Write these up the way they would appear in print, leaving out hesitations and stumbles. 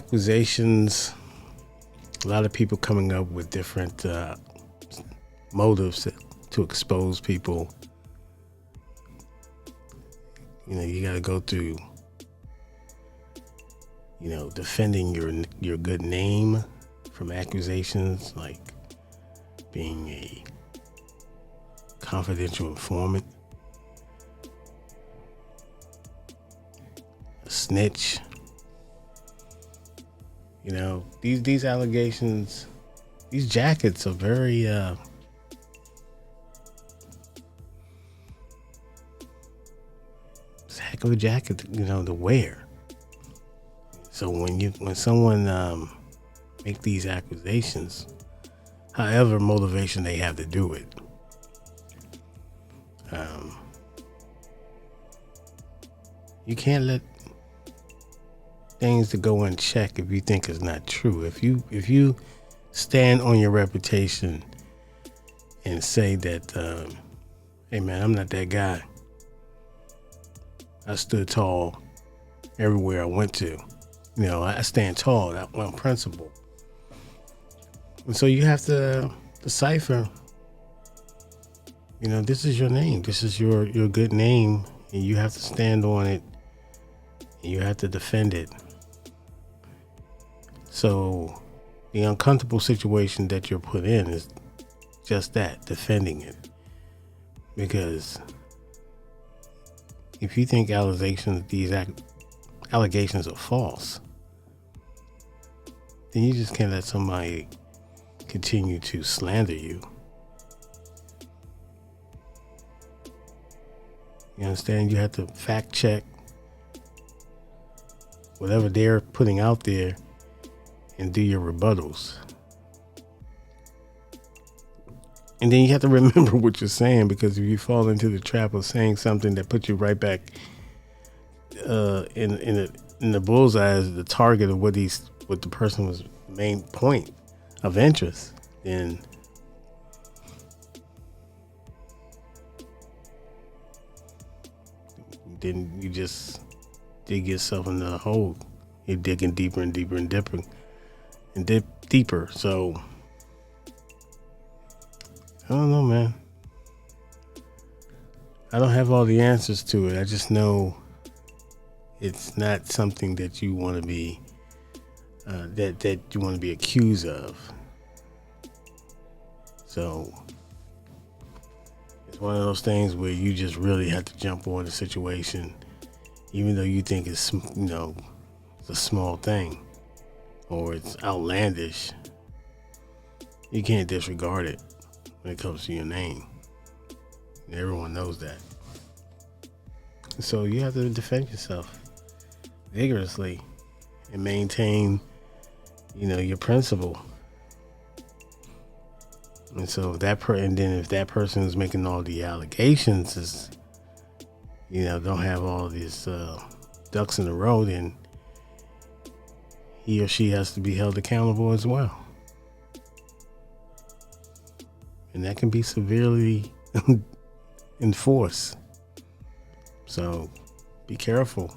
accusations, a lot of people coming up with different motives to expose people. You got to go through, defending your good name from accusations like being a confidential informant, a snitch. These allegations, these jackets are very it's a heck of a jacket, to wear. So when someone make these accusations, however motivation they have to do it, you can't let things to go unchecked if you think it's not true. If you stand on your reputation and say that, hey man, I'm not that guy. I stood tall everywhere I went to. I stand tall. That's one principle. And so you have to decipher. This is your name. This is your good name, and you have to stand on it. And you have to defend it. So the uncomfortable situation that you're put in is just that, defending it. Because if you think these allegations are false, then you just can't let somebody continue to slander you. You understand? You have to fact check whatever they're putting out there and do your rebuttals. And then you have to remember what you're saying, because if you fall into the trap of saying something that puts you right back in the bullseye as the target of what the person was main point of interest, then you just dig yourself into the hole. You're digging deeper and deeper and deeper. So I don't know, man. I don't have all the answers to it. I just know it's not something that you want to be that you want to be accused of. So it's one of those things where you just really have to jump on the situation, even though you think it's it's a small thing or it's outlandish. You can't disregard it when it comes to your name. Everyone knows that. So you have to defend yourself vigorously and maintain, your principle. And so if that person who's making all the allegations is, don't have all these ducks in a row, then he or she has to be held accountable as well. And that can be severely enforced. So be careful.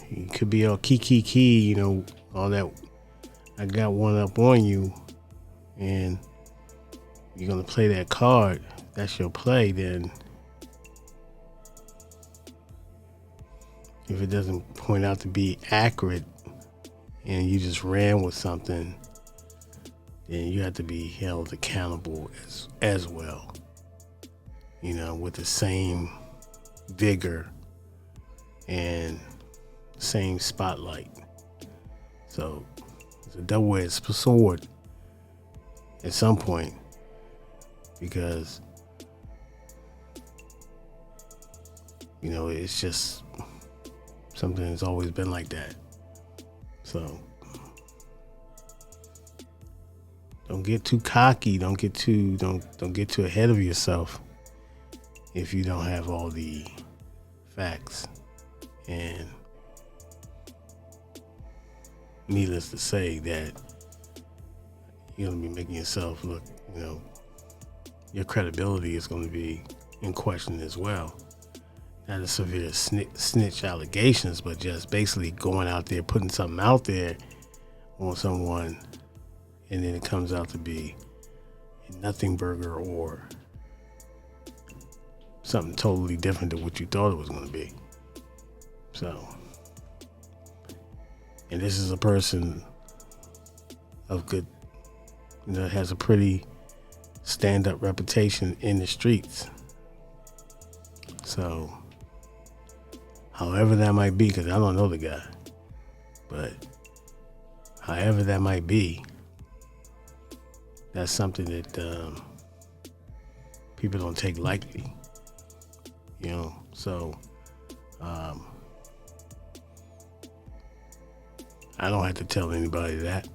You could be all key, all that. I got one up on you, and you're going to play that card. That's your play. Then if it doesn't point out to be accurate and you just ran with something, then you have to be held accountable as well, with the same vigor and same spotlight. So it's a double-edged sword at some point, because it's just something that's always been like that. So don't get too cocky. Don't get too ahead of yourself if you don't have all the facts. And needless to say that you're going to be making yourself look, your credibility is going to be in question as well. not a severe snitch allegations, but just basically going out there, putting something out there on someone, and then it comes out to be a nothing burger or something totally different than what you thought it was going to be. So, and this is a person of good, has a pretty stand-up reputation in the streets. So, however that might be, because I don't know the guy, but however that might be, that's something that people don't take lightly, So, I don't have to tell anybody that.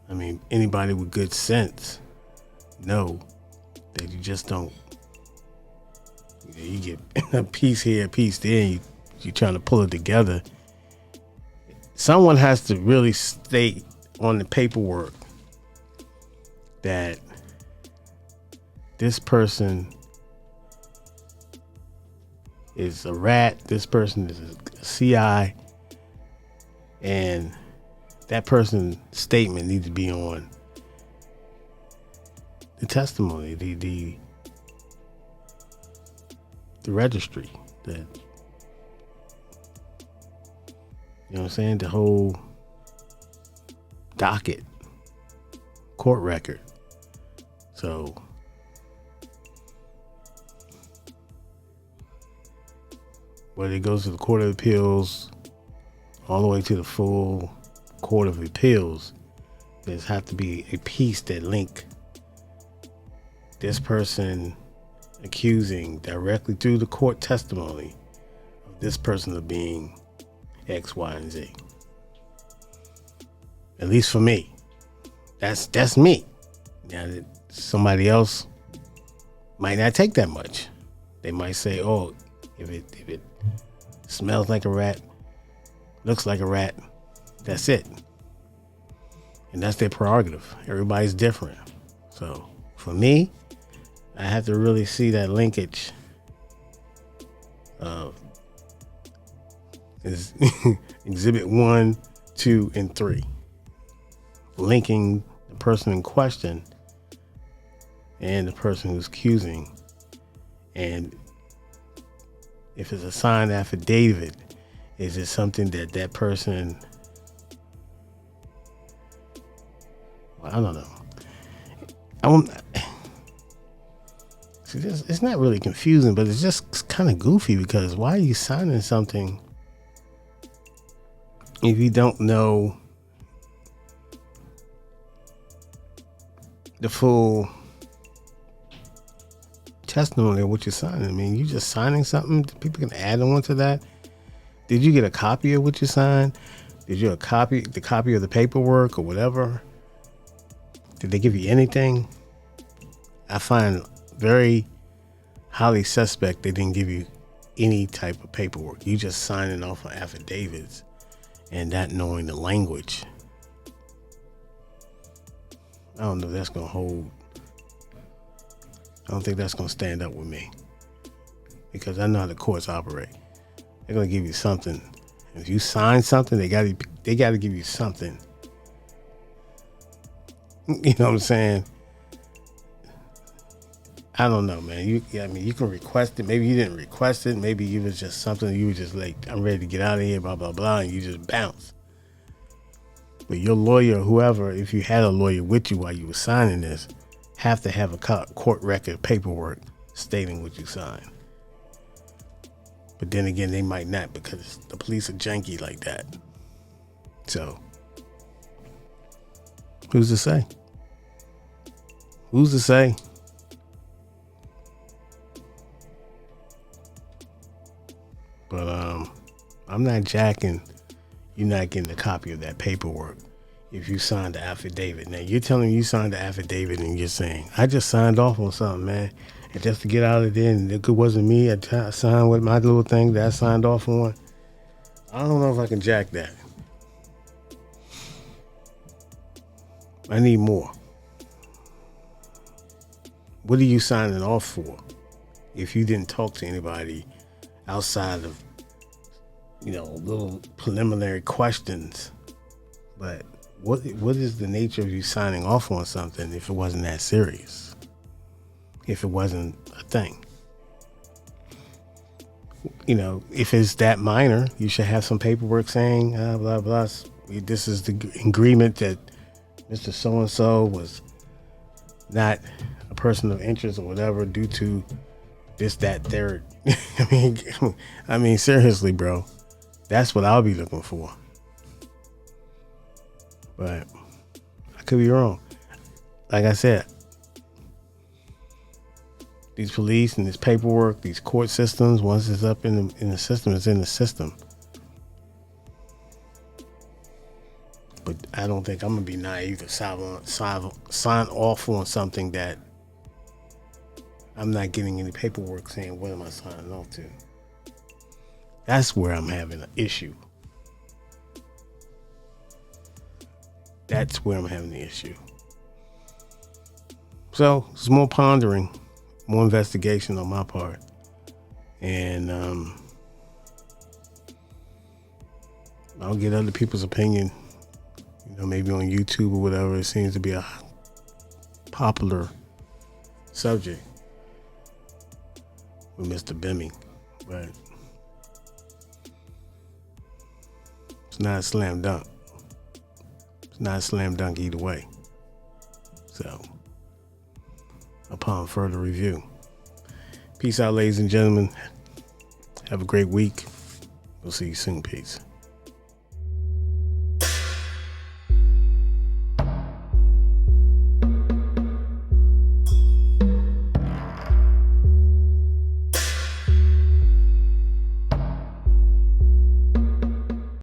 I mean, anybody with good sense know that you just don't. You get a piece here, a piece there, and you're trying to pull it together. Someone has to really state on the paperwork that this person is a rat, this person is a CI, and that person's statement needs to be on the testimony, the registry, that, the whole docket, court record. So whether it goes to the Court of Appeals all the way to the full Court of Appeals, there's have to be a piece that link this person accusing directly through the court testimony of this person of being X, Y, and Z. At least for me. That's me. Now, somebody else might not take that much. They might say, oh, if it smells like a rat, looks like a rat, that's it. And that's their prerogative. Everybody's different. So for me, I have to really see that linkage of is exhibit 1, 2, and 3. Linking the person in question and the person who's accusing. And if it's a signed affidavit, is it something that person, well, I don't know. See, it's not really confusing, but it's just kind of goofy, because why are you signing something if you don't know the full testimony of what you're signing? I mean, you're just signing something. People can add on to that. Did you get a copy of what you signed? Did you get the copy of the paperwork or whatever? Did they give you anything? I find very highly suspect they didn't give you any type of paperwork. You just signing off on affidavits and not knowing the language. I don't know if that's going to hold. I don't think that's going to stand up with me, because I know how the courts operate. They're going to give you something. If you sign something, they got to give you something. You know what I'm saying? I don't know, man. You can request it. Maybe you didn't request it. Maybe it was just something you were just like, I'm ready to get out of here, blah, blah, blah, and you just bounce. But your lawyer, whoever, if you had a lawyer with you while you were signing this, have to have a court record paperwork stating what you signed. But then again, they might not, because the police are janky like that. So, who's to say? Who's to say? But I'm not jacking you're not getting a copy of that paperwork if you signed the affidavit. Now, you're telling me you signed the affidavit and you're saying, I just signed off on something, man. And just to get out of there, and it wasn't me, I signed with my little thing that I signed off on. I don't know if I can jack that. I need more. What are you signing off for if you didn't talk to anybody outside of, little preliminary questions. But what is the nature of you signing off on something if it wasn't that serious? If it wasn't a thing? If it's that minor, you should have some paperwork saying, blah, blah. This is the agreement that Mr. So-and-so was not a person of interest or whatever due to this, that, third. I mean, seriously, bro. That's what I'll be looking for. But I could be wrong. Like I said, these police and this paperwork, these court systems, once it's up in the system, it's in the system. But I don't think I'm going to be naive to sign off on something that I'm not getting any paperwork saying what am I signing off to. That's where I'm having an issue. That's where I'm having the issue. So it's more pondering, more investigation on my part. And I'll get other people's opinion, maybe on YouTube or whatever. It seems to be a popular subject with Mr. Bimmy. But it's not a slam dunk. It's not a slam dunk either way. So, upon further review. Peace out, ladies and gentlemen. Have a great week. We'll see you soon. Peace.